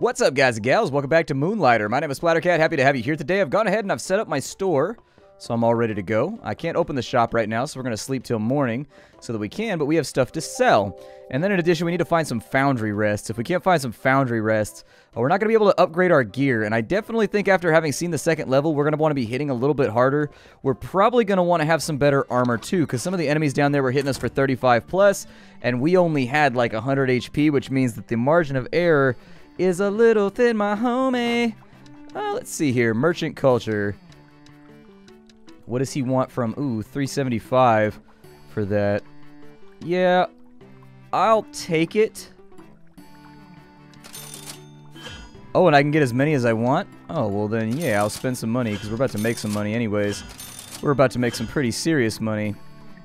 What's up, guys and gals? Welcome back to Moonlighter. My name is Splattercat. Happy to have you here today. I've gone ahead and I've set up my store, so I'm all ready to go. I can't open the shop right now, so we're going to sleep till morning so that we can, but we have stuff to sell. And then in addition, we need to find some foundry rests. If we can't find some foundry rests, we're not going to be able to upgrade our gear. And I definitely think after having seen the second level, we're going to want to be hitting a little bit harder. We're probably going to want to have some better armor too, because some of the enemies down there were hitting us for 35 plus, and we only had like 100 HP, which means that the margin of error is a little thin, my homie. Let's see here. Merchant culture. What does he want from... Ooh, 375 for that. Yeah, I'll take it. Oh, and I can get as many as I want? Oh, well then, yeah, I'll spend some money, because we're about to make some money anyways. We're about to make some pretty serious money.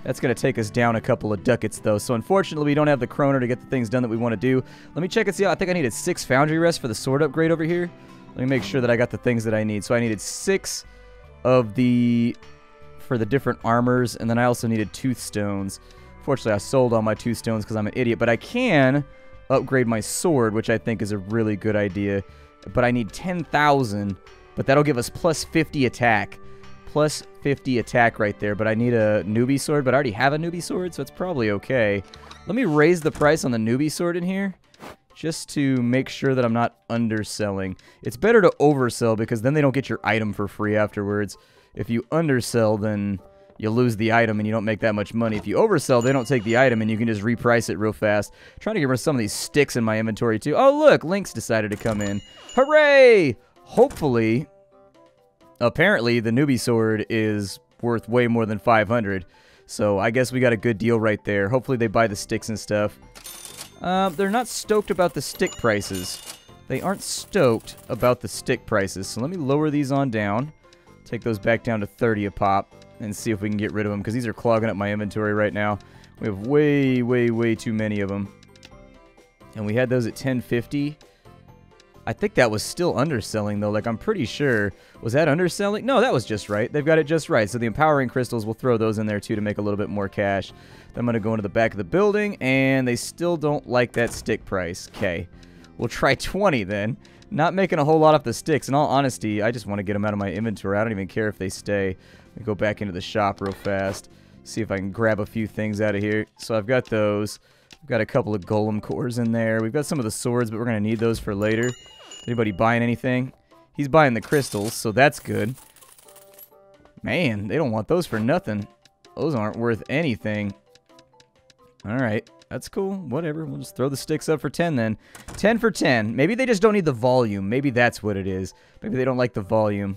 That's going to take us down a couple of ducats, though. So, unfortunately, we don't have the kroner to get the things done that we want to do. Let me check and see. I think I needed 6 foundry rests for the sword upgrade over here. Let me make sure that I got the things that I need. So, I needed 6 of the... for the different armors, and then I also needed tooth stones. Fortunately, I sold all my tooth stones because I'm an idiot. But I can upgrade my sword, which I think is a really good idea. But I need 10,000. But that'll give us plus 50 attack. Plus 50 attack right there, but I need a newbie sword, but I already have a newbie sword, so it's probably okay. Let me raise the price on the newbie sword in here, just to make sure that I'm not underselling. It's better to oversell, because then they don't get your item for free afterwards. If you undersell, then you lose the item and you don't make that much money. If you oversell, they don't take the item and you can just reprice it real fast. I'm trying to get rid of some of these sticks in my inventory too. Oh look, Lynx decided to come in. Hooray! Hopefully... Apparently, the newbie sword is worth way more than 500, so I guess we got a good deal right there. Hopefully they buy the sticks and stuff. They're not stoked about the stick prices. They aren't stoked about the stick prices, so let me lower these on down. Take those back down to 30 a pop, and see if we can get rid of them, because these are clogging up my inventory right now. We have way, way, way too many of them. And we had those at 1050. I think that was still underselling, though. Like, I'm pretty sure. Was that underselling? No, that was just right. They've got it just right. So the empowering crystals, we'll throw those in there, too, to make a little bit more cash. Then I'm going to go into the back of the building, and they still don't like that stick price. Okay. We'll try 20, then. Not making a whole lot off the sticks. In all honesty, I just want to get them out of my inventory. I don't even care if they stay. Let me go back into the shop real fast. See if I can grab a few things out of here. So I've got those. I've got a couple of golem cores in there. We've got some of the swords, but we're going to need those for later. Anybody buying anything? He's buying the crystals, so that's good. Man, they don't want those for nothing. Those aren't worth anything. Alright, that's cool. Whatever. We'll just throw the sticks up for 10 then. 10 for 10. Maybe they just don't need the volume. Maybe that's what it is. Maybe they don't like the volume.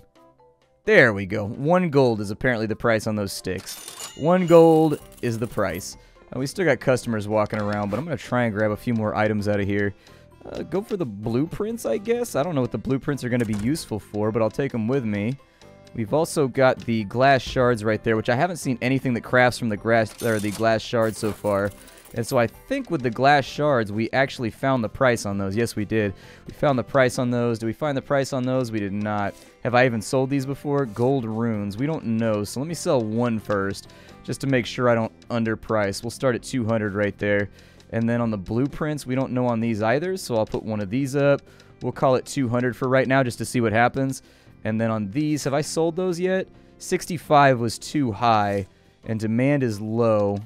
There we go. 1 gold is apparently the price on those sticks. 1 gold is the price. We still got customers walking around, but I'm going to try and grab a few more items out of here. Go for the blueprints, I guess. I don't know what the blueprints are going to be useful for, but I'll take them with me. We've also got the glass shards right there, which I haven't seen anything that crafts from the glass shards so far. And so I think with the glass shards, we actually found the price on those. Yes, we did. We found the price on those. Did we find the price on those? We did not. Have I even sold these before? Gold runes. We don't know. So let me sell 1 first, just to make sure I don't underprice. We'll start at 200 right there. And then on the blueprints, we don't know on these either, so I'll put one of these up. We'll call it 200 for right now, just to see what happens. And then on these, have I sold those yet? 65 was too high, and demand is low.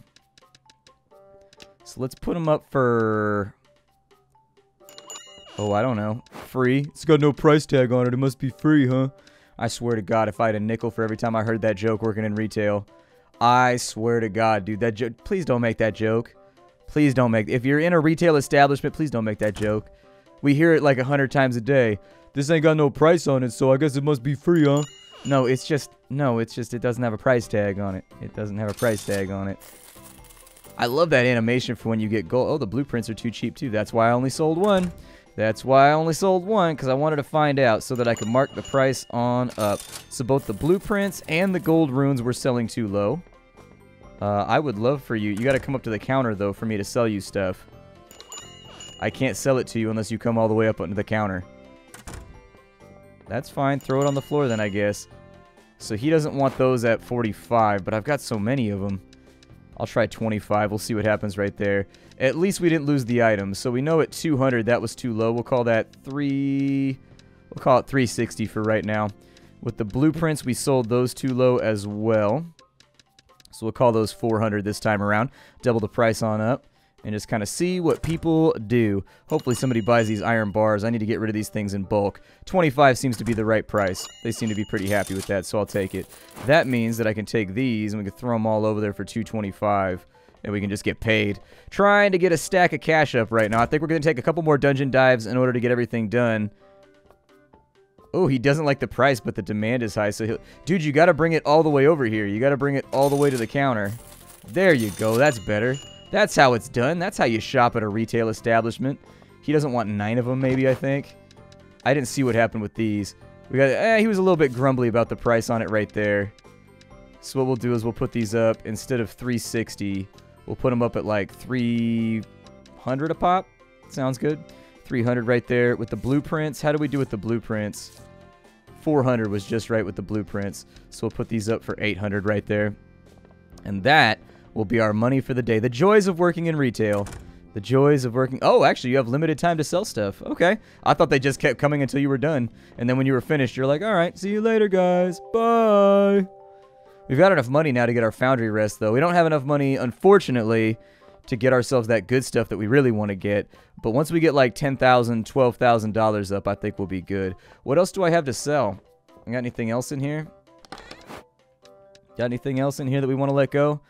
So let's put them up for... Oh, I don't know. Free. It's got no price tag on it. It must be free, huh? I swear to God, if I had a nickel for every time I heard that joke working in retail. I swear to God, dude, that joke... Please don't make that joke. Please don't make... If you're in a retail establishment, please don't make that joke. We hear it like 100 times a day. This ain't got no price on it, so I guess it must be free, huh? No, it's just... No, it's just it doesn't have a price tag on it. It doesn't have a price tag on it. I love that animation for when you get gold. Oh, the blueprints are too cheap, too. That's why I only sold 1. That's why I only sold 1, because I wanted to find out so that I could mark the price on up. So both the blueprints and the gold runes were selling too low. I would love for you. You got to come up to the counter, though, for me to sell you stuff. I can't sell it to you unless you come all the way up onto the counter. That's fine. Throw it on the floor, then, I guess. So he doesn't want those at 45, but I've got so many of them. I'll try 25. We'll see what happens right there. At least we didn't lose the items. So we know at 200 that was too low. We'll call that we'll call it 360 for right now. With the blueprints, we sold those too low as well. So we'll call those 400 this time around. Double the price on up. And just kind of see what people do. Hopefully somebody buys these iron bars. I need to get rid of these things in bulk. 25 seems to be the right price. They seem to be pretty happy with that, so I'll take it. That means that I can take these and we can throw them all over there for 225. And we can just get paid. Trying to get a stack of cash up right now. I think we're going to take a couple more dungeon dives in order to get everything done. Oh, he doesn't like the price, but the demand is high. So dude, you got to bring it all the way over here. You got to bring it all the way to the counter. There you go. That's better. That's how it's done. That's how you shop at a retail establishment. He doesn't want 9 of them, maybe, I think. I didn't see what happened with these. We got. He was a little bit grumbly about the price on it right there. So what we'll do is we'll put these up. Instead of 360, we'll put them up at like 300 a pop. Sounds good. 300 right there. With the blueprints, how do we do with the blueprints? 400 was just right with the blueprints. So we'll put these up for 800 right there. And that will be our money for the day. The joys of working in retail. The joys of working... Oh, actually, you have limited time to sell stuff. Okay. I thought they just kept coming until you were done. And then when you were finished, you're like, all right, see you later, guys. Bye. We've got enough money now to get our foundry rest, though. We don't have enough money, unfortunately, to get ourselves that good stuff that we really want to get. But once we get like $10,000, $12,000 up, I think we'll be good. What else do I have to sell? I got anything else in here? Got anything else in here that we want to let go?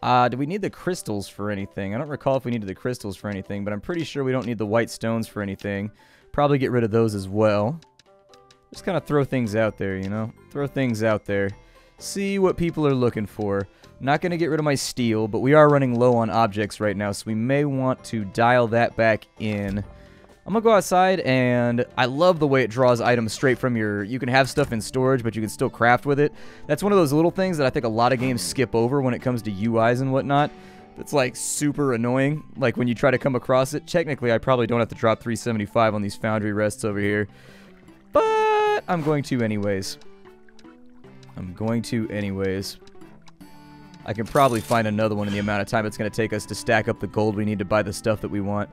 Do we need the crystals for anything? I don't recall if we needed the crystals for anything, but I'm pretty sure we don't need the white stones for anything. Probably get rid of those as well. Just kind of throw things out there, you know? Throw things out there. See what people are looking for. Not going to get rid of my steel, but we are running low on objects right now, so we may want to dial that back in. I'm going to go outside, and I love the way it draws items straight from your... You can have stuff in storage, but you can still craft with it. That's one of those little things that I think a lot of games skip over when it comes to UIs and whatnot. It's, like, super annoying. Like, when you try to come across it. Technically, I probably don't have to drop 375 on these foundry rests over here. But I'm going to anyways. I'm going to anyways. I can probably find another one in the amount of time it's going to take us to stack up the gold we need to buy the stuff that we want.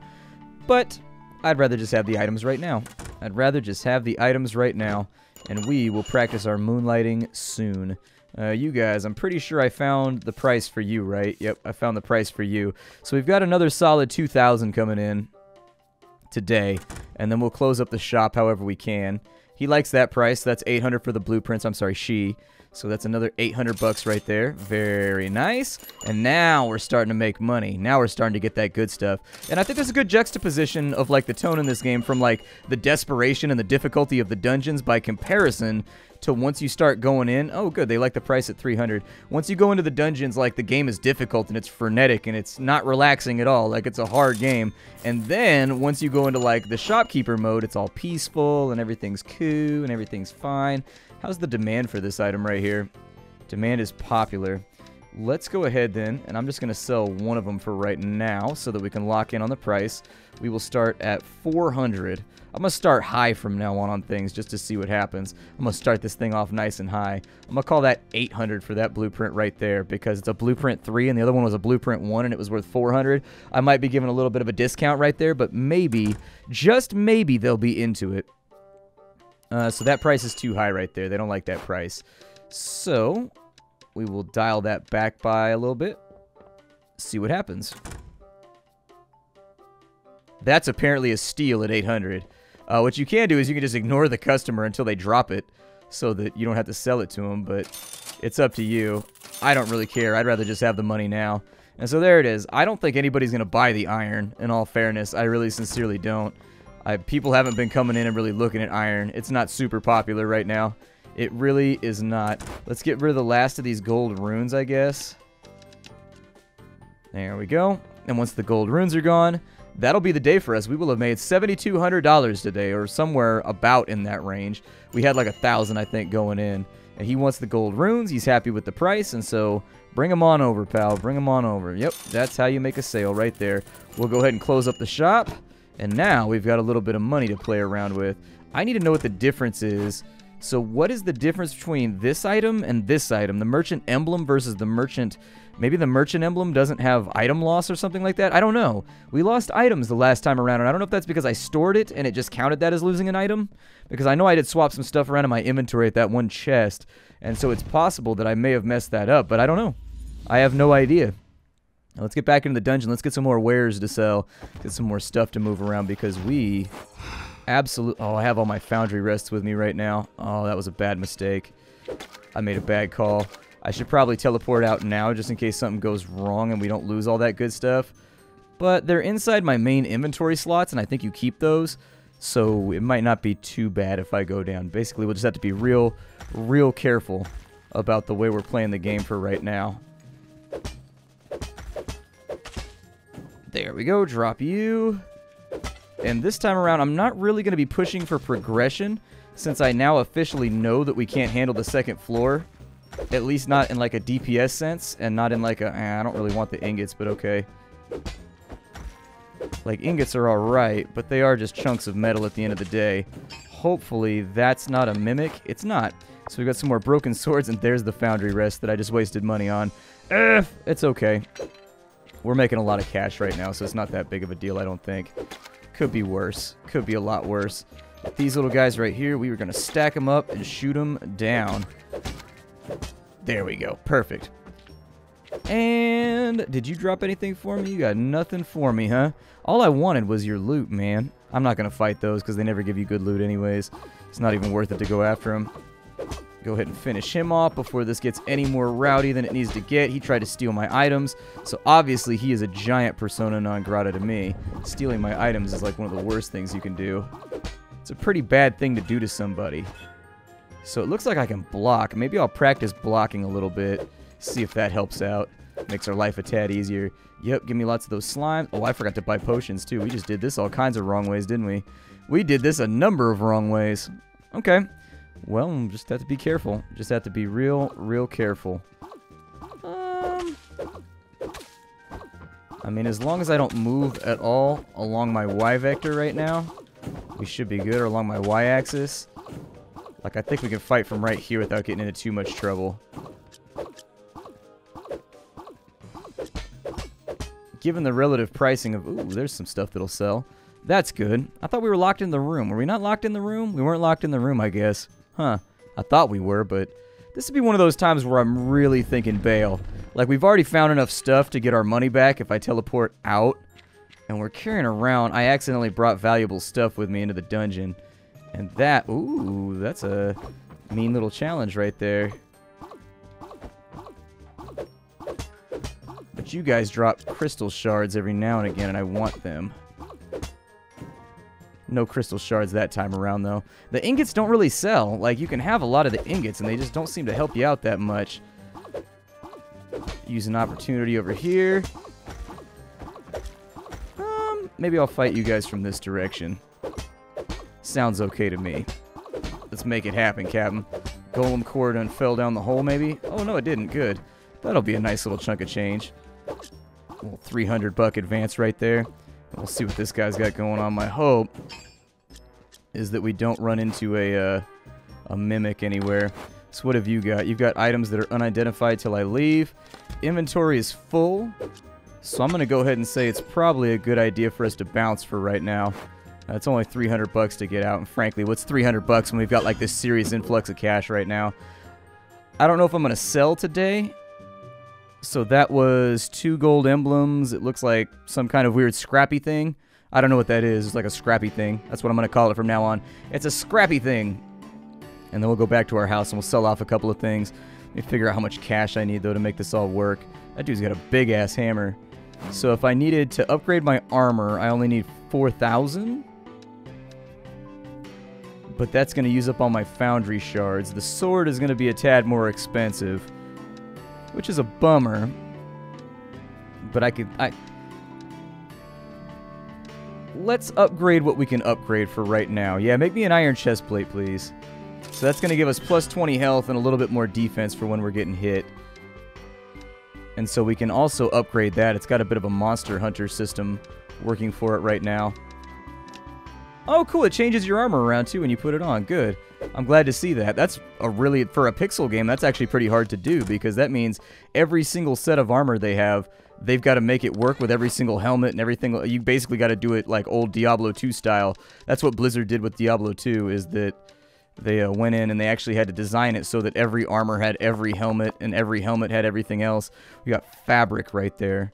But I'd rather just have the items right now. I'd rather just have the items right now. And we will practice our moonlighting soon. You guys, I'm pretty sure I found the price for you, right? Yep, I found the price for you. So we've got another solid 2,000 coming in today. And then we'll close up the shop however we can. He likes that price. That's 800 for the blueprints. I'm sorry, she. So that's another 800 bucks right there. Very nice. And now we're starting to make money. Now we're starting to get that good stuff. And I think there's a good juxtaposition of like the tone in this game from like the desperation and the difficulty of the dungeons by comparison to once you start going in. Oh, good. They like the price at 300. Once you go into the dungeons, like the game is difficult and it's frenetic and it's not relaxing at all. Like it's a hard game. And then once you go into like the shopkeeper mode, it's all peaceful and everything's cool and everything's fine. How's the demand for this item right here? Demand is popular. Let's go ahead then, and I'm just going to sell one of them for right now so that we can lock in on the price. We will start at 400. I'm going to start high from now on things just to see what happens. I'm going to start this thing off nice and high. I'm going to call that 800 for that blueprint right there because it's a blueprint 3 and the other one was a blueprint 1 and it was worth 400. I might be giving a little bit of a discount right there, but maybe, just maybe they'll be into it. So that price is too high right there. They don't like that price. So we will dial that back by a little bit. See what happens. That's apparently a steal at 800. What you can do is you can just ignore the customer until they drop it so that you don't have to sell it to them, but it's up to you. I don't really care. I'd rather just have the money now. And so there it is. I don't think anybody's going to buy the iron, in all fairness. I really sincerely don't. People haven't been coming in and really looking at iron. It's not super popular right now. It really is not. Let's get rid of the last of these gold runes, I guess. There we go. And once the gold runes are gone, that'll be the day for us. We will have made $7,200 today, or somewhere about in that range. We had like 1,000, I think, going in. And he wants the gold runes. He's happy with the price, and so bring him on over, pal. Bring him on over. Yep, that's how you make a sale right there. We'll go ahead and close up the shop. And now we've got a little bit of money to play around with. I need to know what the difference is So what is the difference between this item and this item? The merchant emblem versus the merchant... Maybe the merchant emblem doesn't have item loss or something like that? I don't know. We lost items the last time around, and I don't know if that's because I stored it and it just counted that as losing an item. Because I know I did swap some stuff around in my inventory at that one chest, and so it's possible that I may have messed that up, but I don't know. I have no idea. Now let's get back into the dungeon. Let's get some more wares to sell. Get some more stuff to move around because we... Absolutely. Oh, I have all my foundry rests with me right now. Oh, that was a bad mistake. I made a bad call. I should probably teleport out now just in case something goes wrong and we don't lose all that good stuff. But they're inside my main inventory slots, and I think you keep those. So it might not be too bad if I go down. Basically, we'll just have to be real careful about the way we're playing the game for right now. There we go. Drop you. And this time around, I'm not really going to be pushing for progression, since I now officially know that we can't handle the second floor. At least not in like a DPS sense, and not in like a, I don't really want the ingots, but okay. Like, ingots are alright, but they are just chunks of metal at the end of the day. Hopefully, that's not a mimic. It's not. So we got some more broken swords, and there's the foundry rest that I just wasted money on. It's okay. We're making a lot of cash right now, so it's not that big of a deal, I don't think. Could be worse. Could be a lot worse. These little guys right here, we were going to stack them up and shoot them down. There we go. Perfect. And did you drop anything for me? You got nothing for me, huh? All I wanted was your loot, man. I'm not going to fight those because they never give you good loot anyways. It's not even worth it to go after him. Go ahead and finish him off before this gets any more rowdy than it needs to get. He tried to steal my items, so obviously he is a giant persona non grata to me. Stealing my items is like one of the worst things you can do. It's a pretty bad thing to do to somebody. So it looks like I can block. Maybe I'll practice blocking a little bit. See if that helps out. Makes our life a tad easier. Yep, give me lots of those slimes. Oh, I forgot to buy potions too. We just did this all kinds of wrong ways, didn't we? We did this a number of wrong ways. Okay. Well, just have to be careful. Just have to be real careful. I mean, as long as I don't move at all along my Y vector right now, we should be good, or along my Y axis. Like, I think we can fight from right here without getting into too much trouble. Given the relative pricing of... Ooh, there's some stuff that'll sell. That's good. I thought we were locked in the room. Were we not locked in the room? We weren't locked in the room, I guess. Huh. I thought we were, but... This would be one of those times where I'm really thinking bail. Like, we've already found enough stuff to get our money back if I teleport out. And we're carrying around... I accidentally brought valuable stuff with me into the dungeon. And that... Ooh, that's a mean little challenge right there. But you guys drop crystal shards every now and again, and I want them. No crystal shards that time around, though. The ingots don't really sell. Like, you can have a lot of the ingots, and they just don't seem to help you out that much. Use an opportunity over here. Maybe I'll fight you guys from this direction. Sounds okay to me. Let's make it happen, Captain. Golem core done fell down the hole, maybe? Oh, no, it didn't. Good. That'll be a nice little chunk of change. A little 300 buck advance right there. We'll see what this guy's got going on. My hope is that we don't run into a mimic anywhere. So what have you got? You've got items that are unidentified till I leave. Inventory is full. So I'm going to go ahead and say it's probably a good idea for us to bounce for right now. It's only 300 bucks to get out. And frankly, what's 300 bucks when we've got like this serious influx of cash right now? I don't know if I'm going to sell today. So that was 2 gold emblems. It looks like some kind of weird scrappy thing. I don't know what that is. It's like a scrappy thing. That's what I'm going to call it from now on. It's a scrappy thing. And then we'll go back to our house and we'll sell off a couple of things. Let me figure out how much cash I need, though, to make this all work. That dude's got a big-ass hammer. So if I needed to upgrade my armor, I only need 4,000. But that's going to use up all my foundry shards. The sword is going to be a tad more expensive, which is a bummer. But let's upgrade what we can upgrade for right now. Yeah, make me an iron chest plate, please. So that's going to give us plus 20 health and a little bit more defense for when we're getting hit. And so we can also upgrade that. It's got a bit of a monster hunter system working for it right now. Oh, cool. It changes your armor around, too, when you put it on. Good. I'm glad to see that. That's a really, for a pixel game, that's actually pretty hard to do, because that means every single set of armor they have, they've got to make it work with every single helmet and everything. You basically got to do it like old Diablo 2 style. That's what Blizzard did with Diablo 2, is that they went in and they actually had to design it so that every armor had every helmet and every helmet had everything else. We got fabric right there.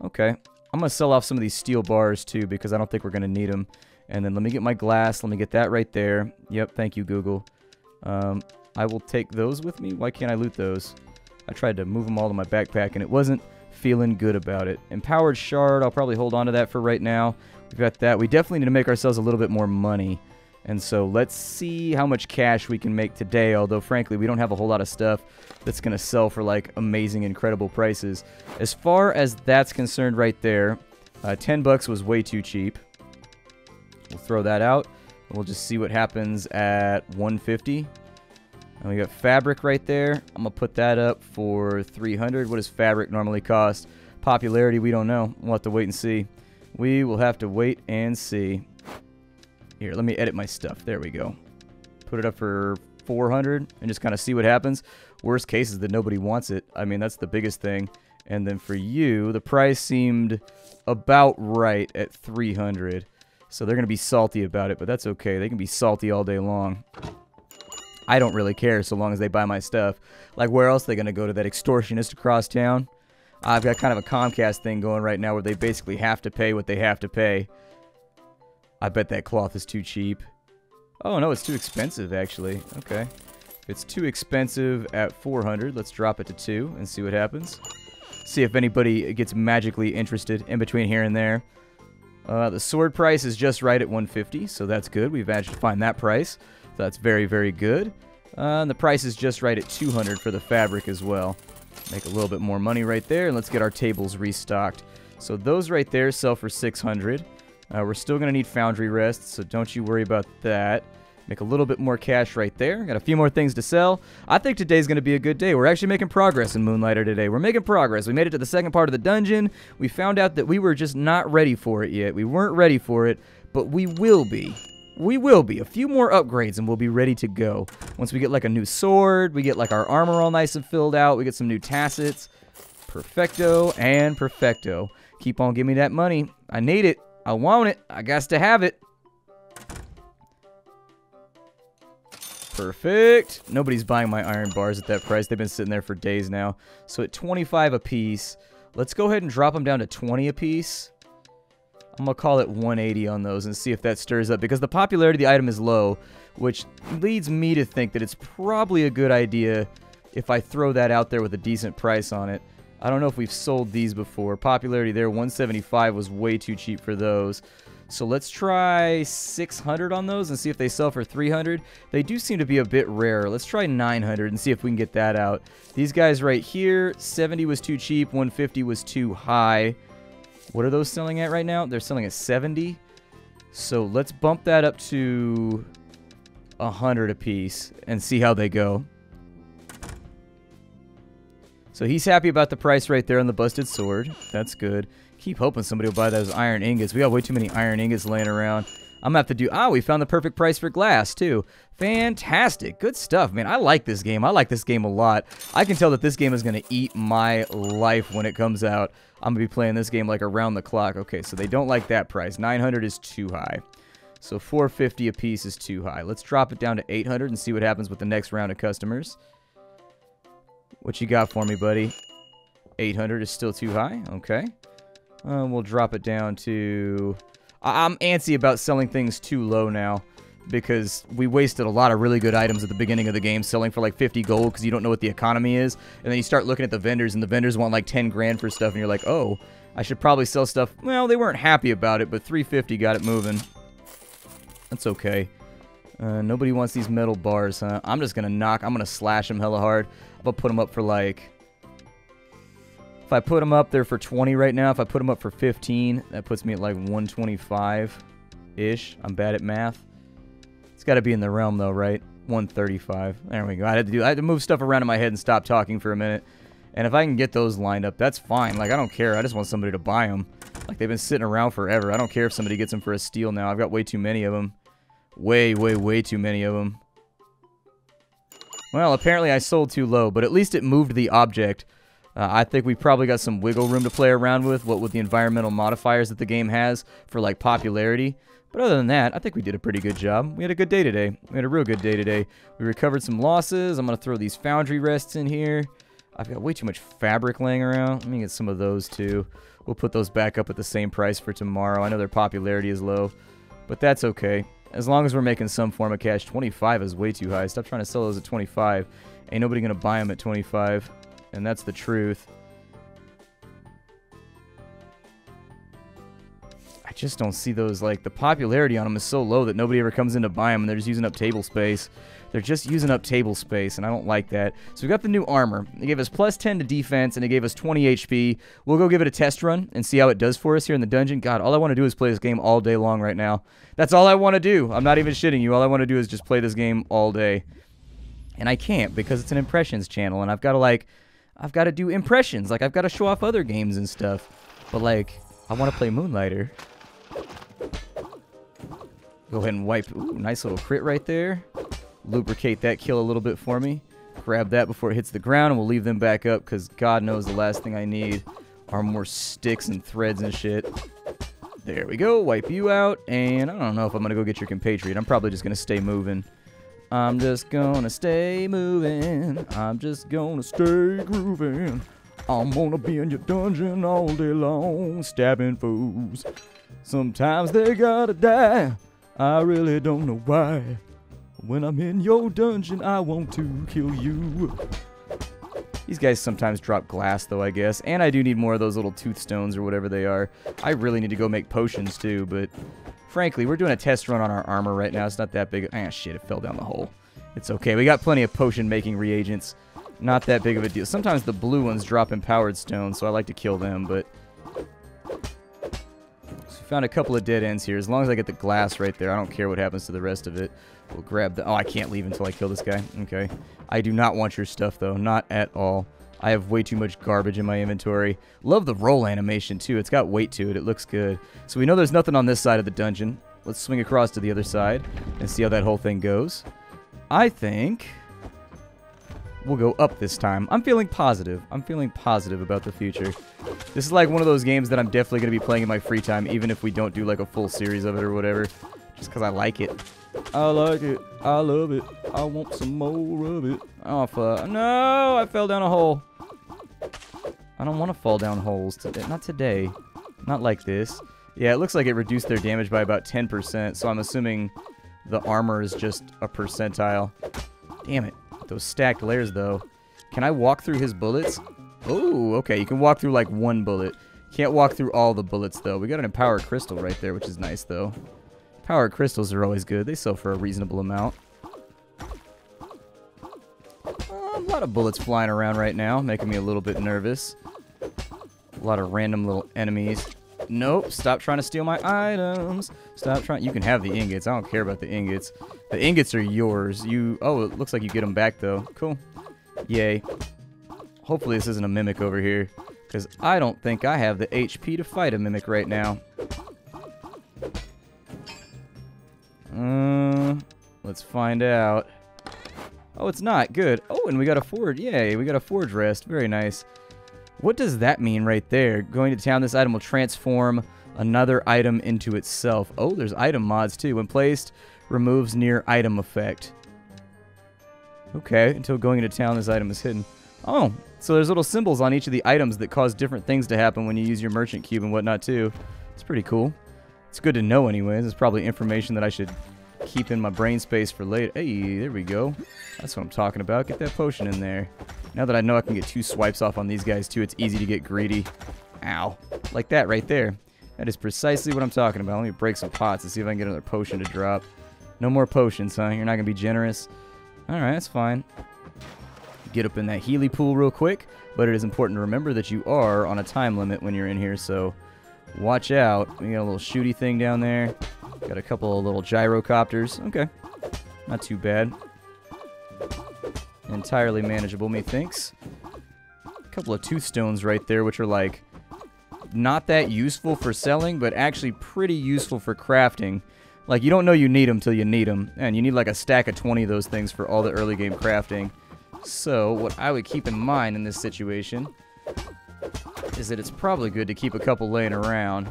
Okay. I'm going to sell off some of these steel bars too, because I don't think we're going to need them. And then let me get my glass. Let me get that right there. Yep, thank you, Google. I will take those with me. Why can't I loot those? I tried to move them all to my backpack, and it wasn't feeling good about it. Empowered shard, I'll probably hold on to that for right now. We've got that. We definitely need to make ourselves a little bit more money. And so let's see how much cash we can make today, although frankly we don't have a whole lot of stuff that's going to sell for like amazing, incredible prices. As far as that's concerned right there, 10 bucks was way too cheap. We'll throw that out. We'll just see what happens at 150. And we got fabric right there. I'm going to put that up for 300. What does fabric normally cost? Popularity, we don't know. We'll have to wait and see. We will have to wait and see. Here, let me edit my stuff. There we go. Put it up for 400 and just kind of see what happens. Worst case is that nobody wants it. I mean, that's the biggest thing. And then for you, the price seemed about right at 300. So they're going to be salty about it, but that's okay. They can be salty all day long. I don't really care so long as they buy my stuff. Like, where else are they going to go? To that extortionist across town? I've got kind of a Comcast thing going right now where they basically have to pay what they have to pay. I bet that cloth is too cheap. Oh, no, it's too expensive, actually. Okay. If it's too expensive at 400, let's drop it to 2 and see what happens. See if anybody gets magically interested in between here and there. The sword price is just right at 150, so that's good. We've managed to find that price. So that's very, very good. And the price is just right at 200 for the fabric as well. Make a little bit more money right there, and let's get our tables restocked. So those right there sell for 600. We're still going to need foundry rests, so don't you worry about that. Make a little bit more cash right there. Got a few more things to sell. I think today's going to be a good day. We're actually making progress in Moonlighter today. We're making progress. We made it to the second part of the dungeon. We found out that we were just not ready for it yet. We weren't ready for it, but we will be. We will be. A few more upgrades and we'll be ready to go. Once we get like a new sword, we get like our armor all nice and filled out, we get some new tassets. Perfecto and perfecto. Keep on giving me that money. I need it. I want it. I got to have it. Perfect. Nobody's buying my iron bars at that price. They've been sitting there for days now. So at 25 a piece, let's go ahead and drop them down to 20 a piece. I'm going to call it 180 on those and see if that stirs up, because the popularity of the item is low, which leads me to think that it's probably a good idea if I throw that out there with a decent price on it. I don't know if we've sold these before. Popularity there, 175 was way too cheap for those. So let's try 600 on those and see if they sell for 300. They do seem to be a bit rare. Let's try 900 and see if we can get that out. These guys right here, 70 was too cheap, 150 was too high. What are those selling at right now? They're selling at 70. So let's bump that up to 100 a piece and see how they go. So he's happy about the price right there on the busted sword. That's good. Keep hoping somebody will buy those iron ingots. We got way too many iron ingots laying around. I'm going to have to do... Ah, we found the perfect price for glass, too. Fantastic. Good stuff, man. I like this game. I like this game a lot. I can tell that this game is going to eat my life when it comes out. I'm going to be playing this game like around the clock. Okay, so they don't like that price. 900 is too high. So 450 a piece is too high. Let's drop it down to 800 and see what happens with the next round of customers. What you got for me, buddy? 800 is still too high. Okay. We'll drop it down to... I'm antsy about selling things too low now, because we wasted a lot of really good items at the beginning of the game selling for like 50 gold because you don't know what the economy is. And then you start looking at the vendors, and the vendors want like 10 grand for stuff, and you're like, oh, I should probably sell stuff. Well, they weren't happy about it, but 350 got it moving. That's okay. Nobody wants these metal bars, huh? I'm just going to I'm going to slash them hella hard. I'm going to put them up for like... If I put them up there for 20 right now, if I put them up for 15, that puts me at like 125-ish. I'm bad at math. It's got to be in the realm though, right? 135. There we go. I had to move stuff around in my head and stop talking for a minute. And if I can get those lined up, that's fine. Like, I don't care. I just want somebody to buy them. Like, they've been sitting around forever. I don't care if somebody gets them for a steal now. I've got way too many of them. Way, way, way too many of them. Well, apparently I sold too low, but at least it moved the object. I think we probably got some wiggle room to play around with, what with the environmental modifiers that the game has for, like, popularity. But other than that, I think we did a pretty good job. We had a good day today. We had a real good day today. We recovered some losses. I'm going to throw these foundry rests in here. I've got way too much fabric laying around. Let me get some of those, too. We'll put those back up at the same price for tomorrow. I know their popularity is low, but that's okay. As long as we're making some form of cash. 25 is way too high. Stop trying to sell those at 25. Ain't nobody going to buy them at 25. And that's the truth. I just don't see those, like, the popularity on them is so low that nobody ever comes in to buy them, and they're just using up table space. They're just using up table space, and I don't like that. So we got the new armor. It gave us plus 10 to defense, and it gave us 20 HP. We'll go give it a test run and see how it does for us here in the dungeon. God, all I want to do is play this game all day long right now. That's all I want to do. I'm not even shitting you. All I want to do is just play this game all day. And I can't because it's an impressions channel, and I've got to, like... I've got to do impressions. Like, I've got to show off other games and stuff. But, like, I want to play Moonlighter. Go ahead and wipe. Ooh, nice little crit right there. Lubricate that kill a little bit for me. Grab that before it hits the ground, and we'll leave them back up because God knows the last thing I need are more sticks and threads and shit. There we go. Wipe you out. And I don't know if I'm going to go get your compatriot. I'm probably just going to stay moving. I'm just gonna stay moving. I'm just gonna stay grooving. I'm gonna be in your dungeon all day long, stabbing fools. Sometimes they gotta die. I really don't know why. When I'm in your dungeon, I want to kill you. These guys sometimes drop glass, though, I guess. And I do need more of those little tooth stones or whatever they are. I really need to go make potions, too, but... Frankly, we're doing a test run on our armor right now. It's not that big. Ah, shit, it fell down the hole. It's okay. We got plenty of potion-making reagents. Not that big of a deal. Sometimes the blue ones drop empowered stones, so I like to kill them, but... So we found a couple of dead ends here. As long as I get the glass right there, I don't care what happens to the rest of it. We'll grab the... Oh, I can't leave until I kill this guy. Okay. I do not want your stuff, though. Not at all. I have way too much garbage in my inventory. Love the roll animation, too. It's got weight to it. It looks good. So we know there's nothing on this side of the dungeon. Let's swing across to the other side and see how that whole thing goes. I think we'll go up this time. I'm feeling positive. I'm feeling positive about the future. This is like one of those games that I'm definitely going to be playing in my free time, even if we don't do like a full series of it or whatever. Just because I like it. I like it. I love it. I want some more of it. Oh, fuck. No, I fell down a hole. I don't want to fall down holes today. Not today. Not like this. Yeah, it looks like it reduced their damage by about 10%, so I'm assuming the armor is just a percentile. Damn it. Those stacked layers, though. Can I walk through his bullets? Oh, okay. You can walk through, like, one bullet. Can't walk through all the bullets, though. We got an empowered crystal right there, which is nice, though. Powered crystals are always good. They sell for a reasonable amount. A lot of bullets flying around right now, making me a little bit nervous. A lot of random little enemies. Nope, stop trying to steal my items. Stop trying. You can have the ingots. I don't care about the ingots. The ingots are yours. Oh, it looks like you get them back, though. Cool. Yay. Hopefully this isn't a mimic over here, because I don't think I have the HP to fight a mimic right now. Let's find out. Oh, it's not. Good. Oh, and we got a forge. Yay, we got a forge rest. Very nice. What does that mean right there? Going to town, this item will transform another item into itself. Oh, there's item mods too. When placed, removes near item effect. Okay, until going into town, this item is hidden. Oh, so there's little symbols on each of the items that cause different things to happen when you use your merchant cube and whatnot too. It's pretty cool. It's good to know anyways. It's probably information that I should keep in my brain space for later. Hey, there we go. That's what I'm talking about. Get that potion in there. Now that I know I can get 2 swipes off on these guys too, it's easy to get greedy. Ow. Like that right there. That is precisely what I'm talking about. Let me break some pots and see if I can get another potion to drop. No more potions, huh? You're not going to be generous? Alright, that's fine. Get up in that Healy pool real quick, but it is important to remember that you are on a time limit when you're in here, so watch out. We got a little shooty thing down there. Got a couple of little gyrocopters. Okay. Not too bad. Entirely manageable, methinks. A couple of tooth stones right there, which are like not that useful for selling, but actually pretty useful for crafting. Like, you don't know you need them till you need them. And you need like a stack of 20 of those things for all the early game crafting. So what I would keep in mind in this situation is that it's probably good to keep a couple laying around.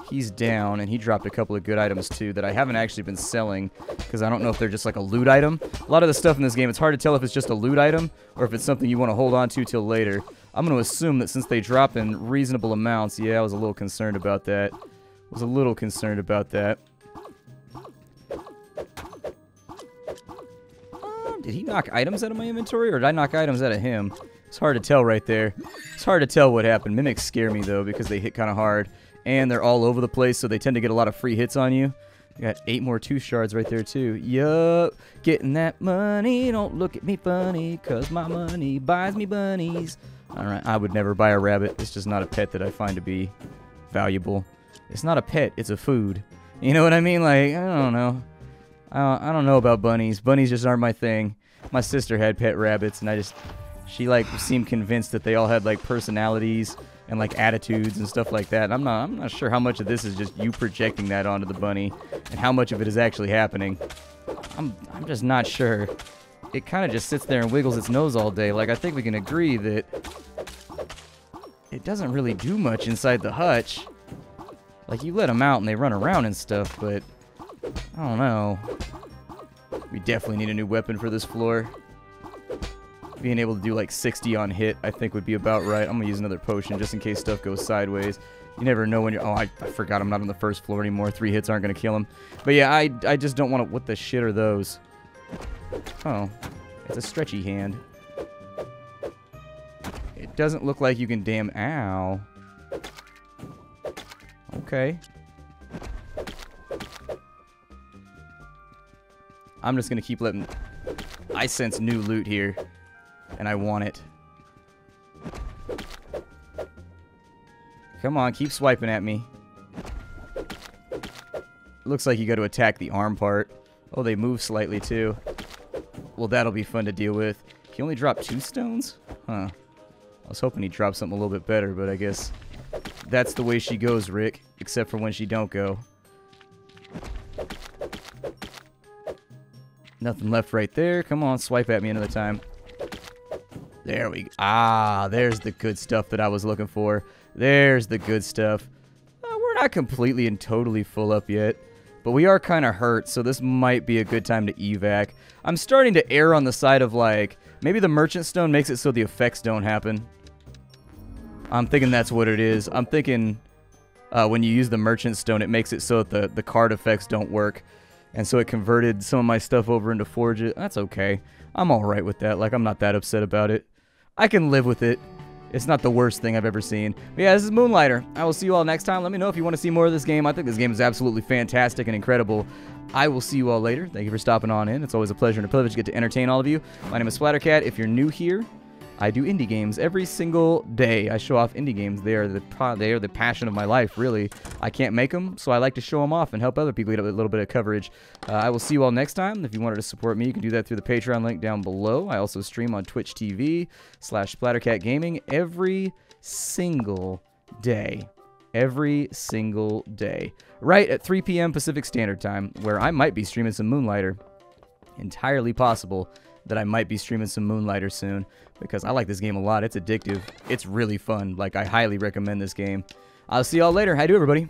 He's down, and he dropped a couple of good items too that I haven't actually been selling because I don't know if they're just like a loot item. A lot of the stuff in this game, it's hard to tell if it's just a loot item or if it's something you want to hold on to till later. I'm going to assume that since they drop in reasonable amounts, yeah, I was a little concerned about that. Did he knock items out of my inventory, or did I knock items out of him? It's hard to tell right there. It's hard to tell what happened. Mimics scare me, though, because they hit kind of hard. And they're all over the place, so they tend to get a lot of free hits on you. I got 8 more 2 shards right there, too. Yup. Getting that money. Don't look at me funny, because my money buys me bunnies. Alright, I would never buy a rabbit. It's just not a pet that I find to be valuable. It's not a pet. It's a food. You know what I mean? Like, I don't know. I don't know about bunnies. Bunnies just aren't my thing. My sister had pet rabbits, and she like seemed convinced that they all had like personalities and like attitudes and stuff like that. I'm not sure how much of this is just you projecting that onto the bunny and how much of it is actually happening. I'm just not sure. It kind of just sits there and wiggles its nose all day. Like, I think we can agree that it doesn't really do much inside the hutch. Like, you let them out and they run around and stuff, but I don't know. We definitely need a new weapon for this floor. Being able to do like 60 on hit, I think would be about right. I'm going to use another potion just in case stuff goes sideways. You never know when you're... Oh, I forgot I'm not on the first floor anymore. 3 hits aren't going to kill him. But yeah, I just don't want to... What the shit are those? Oh, it's a stretchy hand. It doesn't look like you can damn... Ow. Okay. I'm just going to keep letting... I sense new loot here. And I want it. Come on, keep swiping at me. Looks like you got to attack the arm part. Oh, they move slightly too. Well, that'll be fun to deal with. He only dropped 2 stones? Huh. I was hoping he'd drop something a little bit better, but I guess that's the way she goes, Rick. Except for when she don't go. Nothing left right there. Come on, swipe at me another time. There we go. Ah, there's the good stuff that I was looking for. There's the good stuff. We're not completely and totally full up yet, but we are kind of hurt, so this might be a good time to evac. I'm starting to err on the side of, like, maybe the merchant stone makes it so the effects don't happen. I'm thinking that's what it is. I'm thinking when you use the merchant stone, it makes it so that the card effects don't work. And so it converted some of my stuff over into Forge It. That's okay. I'm alright with that. Like, I'm not that upset about it. I can live with it. It's not the worst thing I've ever seen. But yeah, this is Moonlighter. I will see you all next time. Let me know if you want to see more of this game. I think this game is absolutely fantastic and incredible. I will see you all later. Thank you for stopping on in. It's always a pleasure and a privilege to get to entertain all of you. My name is Splattercat. If you're new here, I do indie games every single day. I show off indie games. They are the passion of my life, really. I can't make them, so I like to show them off and help other people get a little bit of coverage. I will see you all next time. If you wanted to support me, you can do that through the Patreon link down below. I also stream on Twitch TV/SplatterCatGaming every single day. Every single day. Right at 3 p.m. Pacific Standard Time, where I might be streaming some Moonlighter. Entirely possible that I might be streaming some Moonlighter soon, because I like this game a lot. It's addictive. It's really fun. Like, I highly recommend this game. I'll see y'all later. How do, everybody?